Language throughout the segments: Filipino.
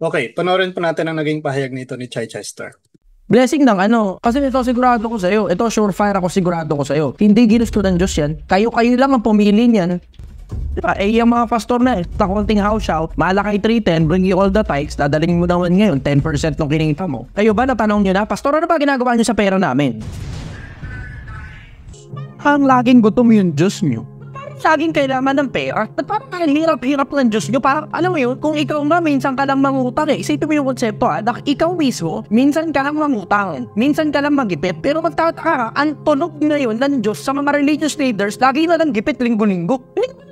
Okay, panoorin po natin ang naging pahayag nito ni Chai Chester. Blessing ng ano, kasi ito sigurado ko sa'yo, ito surefire ako sigurado ko sa'yo. Hindi ginusto ng Diyos yan, kayo lang ang pumili niyan. Diba? Eh, yung mga pastor na konting house shout, malaki 310, bring you all the tithes, dadalhin mo naman ngayon, 10% ng kinita mo. Kayo ba, natanong nyo na, pastor, ano ba ginagawa nyo sa pera namin? Ang laging gutom yung Diyos nyo. Laging kailangan ng pera. At parang hirap-hirap ng Diyos nyo. Parang, alam mo yun, kung ikaw na, minsan ka lang mangutang eh. Isipin mo yung konsepto ikaw mismo, minsan ka lang mangutang. Minsan ka lang magipit. Pero magtataka ka, ang tunog na yun ng Diyos sa mga religious leaders, lagi na lang gipit linggo-linggo.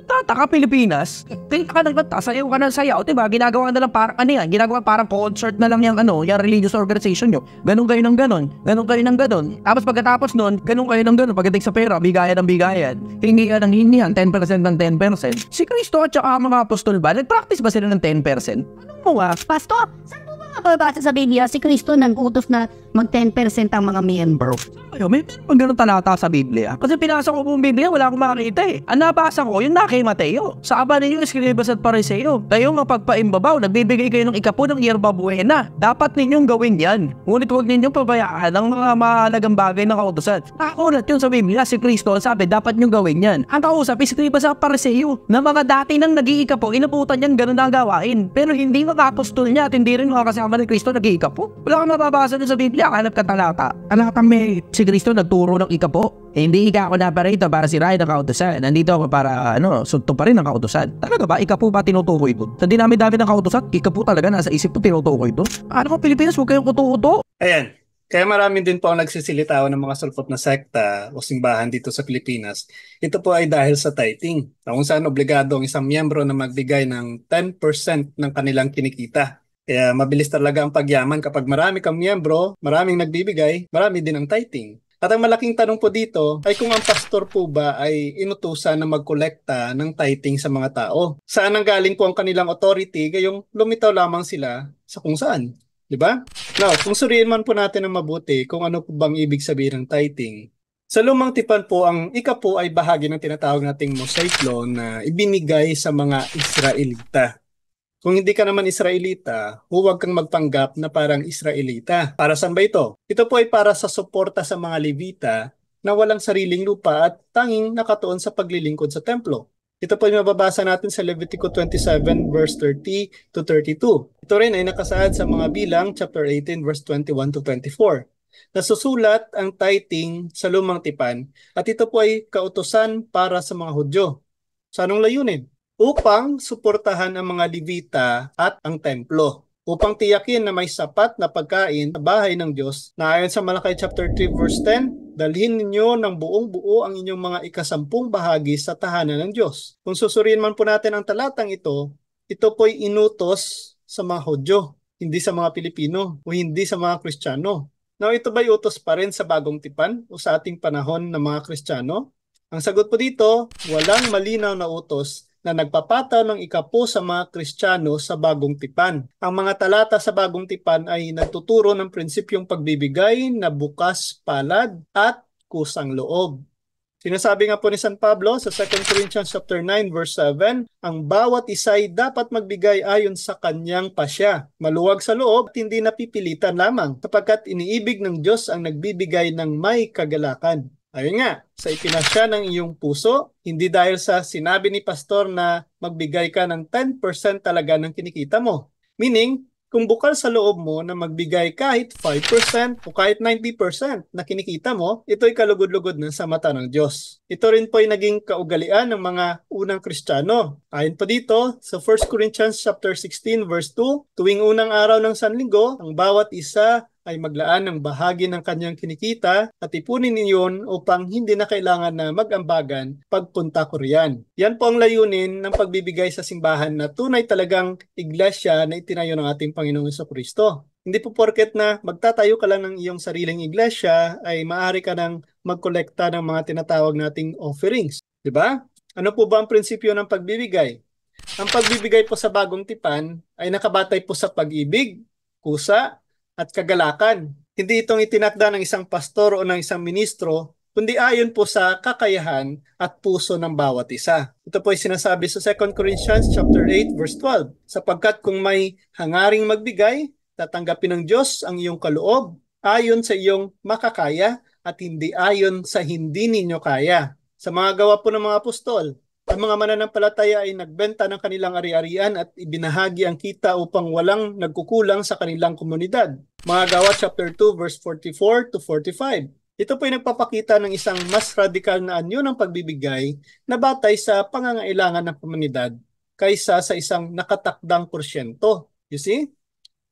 Tataka Pilipinas, kaya ka nagkanta, sayaw ka ng sayaw, diba? Ginagawa na lang parang ano yan, ginagawa parang concert na lang yung religious organization nyo. Ganun kayo ng ganun, ganun kayo ng ganun. Tapos pagkatapos nun, ganun kayo ng ganun. Pagdating sa pera, bigayan ng bigayan. Hingi ka ng hinihan, 10% ng 10%. Si Kristo at saka mga apostol ba, nag-practice ba sila ng 10%? Ano nga? Pastor, saan po ba mababasa sa Biblia si Kristo nang utos na mag 10% ang mga miyembro? May ganun talata sa Biblia. Kasi pinasa ko pong Biblia, wala akong makakita eh. Ang nabasa ko, yung kay Mateo. Sa aba ninyo, Escribas at Pariseo. Kayo mapagpaimbabaw, nagbibigay kayo ng ikapo ng yerba buena. Dapat ninyong gawin yan. Ngunit huwag ninyong pabayaan ang mga mahalagang bagay na kautusan. Nakakulat yun sa Biblia, si Kristo ang sabi, dapat nyong gawin yan. Ang kausap, Escribas at Pariseo, na mga dati nang nag-iikapo, inaputan yan ganun na gawain. Pero hindi mga apostol niya at hindi rin mga kasama ni Kristo nag-iikapo. Wala kang mababasa dun sa Biblia, hanap ka talata. Talata may si Kristo nagturo ng ikapo. Hindi ako na parito para sirain ang kautusan. Nandito ako para sunto pa rin ang kautusan. Talaga ba? Ikapo ba tinutukoy ito? Sa dinami-dami ng kautusan, ikapo talaga nasa isip mo tinutukoy ito? Ano kung Pilipinas, huwag kayong kututo? Ayan. Kaya marami din po ang nagsisilitaw ng mga sulpot na sekta o simbahan dito sa Pilipinas. Ito po ay dahil sa tithing, kung saan obligado ang isang miyembro na magbigay ng 10% ng kanilang kinikita. Kaya mabilis talaga ang pagyaman kapag marami kang miyembro, maraming nagbibigay, marami din ang tithing. At ang malaking tanong po dito ay kung ang pastor po ba ay inutusan na magkolekta ng tithing sa mga tao. Saan ang galing po ang kanilang authority gayong lumitaw lamang sila sa kung saan? Diba? Now, kung suriin man po natin ng mabuti kung ano po bang ibig sabihin ng tithing. Sa lumang tipan po, ang ikapo ay bahagi ng tinatawag nating Mosaic Law na ibinigay sa mga Israelita. Kung hindi ka naman Israelita, huwag kang magpanggap na parang Israelita. Para saan ba ito? Ito po ay para sa suporta sa mga Levita na walang sariling lupa at tanging nakatuon sa paglilingkod sa templo. Ito po ay mababasa natin sa Levitico 27 verse 30 to 32. Ito rin ay nakasaad sa mga bilang chapter 18 verse 21 to 24. Nasusulat ang tithing sa lumang tipan at ito po ay kautusan para sa mga Hudyo. Sa anong layunin? Upang suportahan ang mga Levita at ang templo. Upang tiyakin na may sapat na pagkain sa bahay ng Diyos na ayon sa Malakay chapter 3 verse 10, dalhin ninyo ng buong buo ang inyong mga ikasampung bahagi sa tahanan ng Diyos. Kung susuriin man po natin ang talatang ito po'y inutos sa mga Hudyo, hindi sa mga Pilipino o hindi sa mga Kristiyano. Now, ito ba'y utos pa rin sa bagong tipan o sa ating panahon ng mga Kristiyano? Ang sagot po dito, walang malinaw na utos na nagpapataw ng ikapo sa mga Kristiyano sa bagong tipan. Ang mga talata sa bagong tipan ay nagtuturo ng prinsipyong pagbibigay na bukas palad at kusang loob. Sinasabi nga po ni San Pablo sa 2 Corinthians chapter 9 verse 7, ang bawat isa ay dapat magbigay ayon sa kanyang pasya, maluwag sa loob at hindi napipilitan lamang, sapagkat iniibig ng Diyos ang nagbibigay ng may kagalakan. Ayun nga, sa ipinasya ng iyong puso, hindi dahil sa sinabi ni pastor na magbigay ka ng 10% talaga ng kinikita mo. Meaning, kung bukal sa loob mo na magbigay kahit 5% o kahit 90% na kinikita mo, ito'y kalugod-lugod na sa mata ng Diyos. Ito rin po ay naging kaugalian ng mga unang Kristiyano. Ayon pa dito sa 1 Corinthians chapter 16 verse 2, tuwing unang araw ng Sanlinggo, ang bawat isa ay maglaan ng bahagi ng kanyang kinikita at ipunin niyon upang hindi na kailangan na mag-ambagan pagpunta ko riyan. Yan po ang layunin ng pagbibigay sa simbahan na tunay talagang iglesia na itinayo ng ating Panginoong Jesucristo. Hindi po porket na magtatayo ka lang ng iyong sariling iglesia ay maaari ka nang magkolekta ng mga tinatawag nating offerings. Diba? Ano po ba ang prinsipyo ng pagbibigay? Ang pagbibigay po sa bagong tipan ay nakabatay po sa pag-ibig, kusa, at kagalakan. Hindi itong itinakda ng isang pastor o ng isang ministro kundi ayon po sa kakayahan at puso ng bawat isa. Ito po ay sinasabi sa 2 Corinthians chapter 8 verse 12. Sapagkat kung may hangaring magbigay, tatanggapin ng Diyos ang iyong kaloob ayon sa iyong makakaya at hindi ayon sa hindi ninyo kaya. Sa mga gawa po ng mga apostol, ang mga mananampalataya ay nagbenta ng kanilang ari-arian at ibinahagi ang kita upang walang nagkukulang sa kanilang komunidad. Mga gawa chapter 2 verse 44 to 45. Ito po ay nagpapakita ng isang mas radikal na anyo ng pagbibigay na batay sa pangangailangan ng komunidad kaysa sa isang nakatakdang porsyento. You see?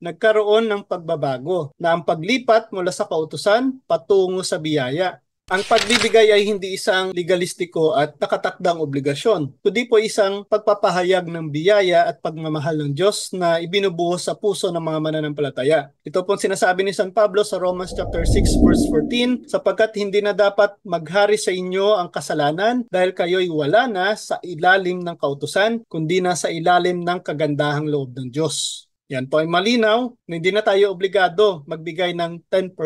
Nagkaroon ng pagbabago na ang paglipat mula sa kautusan patungo sa biyaya. Ang pagbibigay ay hindi isang legalistiko at nakatakdang obligasyon, kundi po isang pagpapahayag ng biyaya at pagmamahal ng Diyos na ibinubuhos sa puso ng mga mananampalataya. Ito po sinasabi ni San Pablo sa Romans chapter 6 verse 14, sapagkat hindi na dapat maghari sa inyo ang kasalanan dahil kayo'y wala na sa ilalim ng kautusan, kundi na sa ilalim ng kagandahang loob ng Diyos. Yan po ay malinaw na hindi na tayo obligado magbigay ng 10%.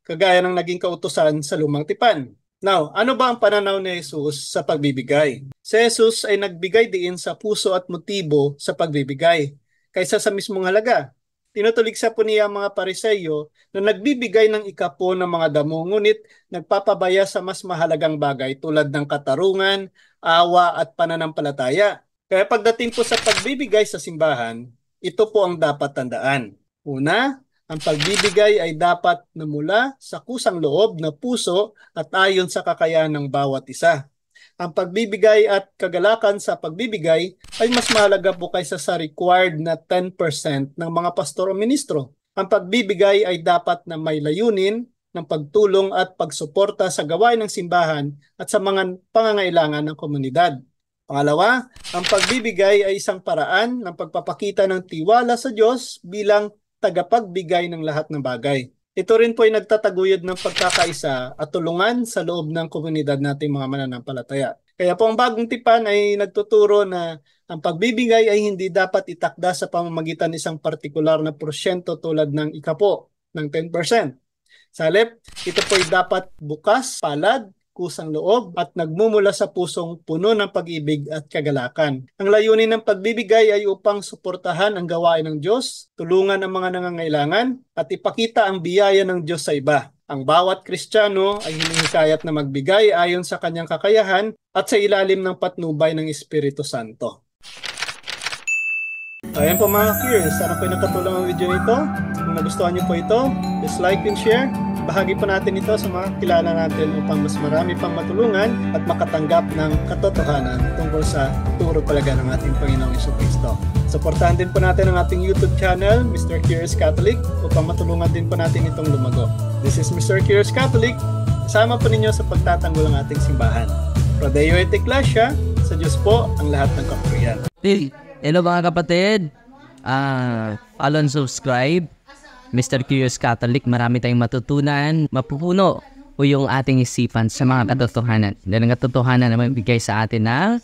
Kagaya ng naging kautusan sa lumang tipan. Now, ano ba ang pananaw ni Jesus sa pagbibigay? Si Jesus ay nagbigay diin sa puso at motibo sa pagbibigay, kaysa sa mismong halaga. Tinutuligsa po niya ang mga Pariseyo na nagbibigay ng ikapo ng mga damo, ngunit nagpapabaya sa mas mahalagang bagay tulad ng katarungan, awa at pananampalataya. Kaya pagdating po sa pagbibigay sa simbahan, ito po ang dapat tandaan. Una, ang pagbibigay ay dapat na mula sa kusang loob na puso at ayon sa kakayahan ng bawat isa. Ang pagbibigay at kagalakan sa pagbibigay ay mas mahalaga po kaysa sa required na 10% ng mga pastor o ministro. Ang pagbibigay ay dapat na may layunin ng pagtulong at pagsuporta sa gawain ng simbahan at sa mga pangangailangan ng komunidad. Pangalawa, ang pagbibigay ay isang paraan ng pagpapakita ng tiwala sa Diyos bilang tagapagbigay ng lahat ng bagay. Ito rin po ay nagtataguyod ng pagkakaisa at tulungan sa loob ng komunidad nating mga mananampalataya. Kaya po ang bagong tipan ay nagtuturo na ang pagbibigay ay hindi dapat itakda sa pamamagitan isang partikular na porsyento tulad ng ikapo ng 10%. Sa halip, ito po ay dapat bukas, palad, kusang loob at nagmumula sa pusong puno ng pag-ibig at kagalakan. Ang layunin ng pagbibigay ay upang suportahan ang gawain ng Diyos, tulungan ang mga nangangailangan at ipakita ang biyaya ng Diyos sa iba. Ang bawat Kristiyano ay hinihikayat na magbigay ayon sa kanyang kakayahan at sa ilalim ng patnubay ng Espiritu Santo. Ayan po mga curious, sana po nakatulong ang video nito. Kung nagustuhan niyo po ito, please like and share. Bahagi po natin ito sa mga kilala natin upang mas marami pang matulungan at makatanggap ng katotohanan tungkol sa turo talaga ng ating Panginoong Jesucristo. Suportahan din po natin ang ating YouTube channel, Mr. Curious Catholic, upang matulungan din po natin itong lumago. This is Mr. Curious Catholic. Kasama po ninyo sa pagtatanggol ng ating simbahan. Pro Deo et Ecclesia, sa Diyos po ang lahat ng kapurihan. Hello mga kapatid. Follow and subscribe. Mr. Curious Catholic, marami tayong matutunan, mapupuno o yung ating isipan sa mga katotohanan. Dahil ang katotohanan na magbigay sa atin ng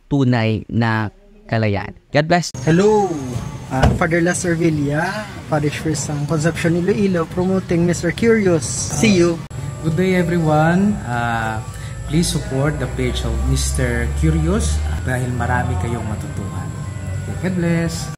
tunay na kalayaan. God bless. Hello, Father Las Servilia, Parish Priest ng Concepcion Iloilo, promoting Mr. Curious. See you. Good day everyone. Please support the page of Mr. Curious dahil marami kayong matutuhan. God bless.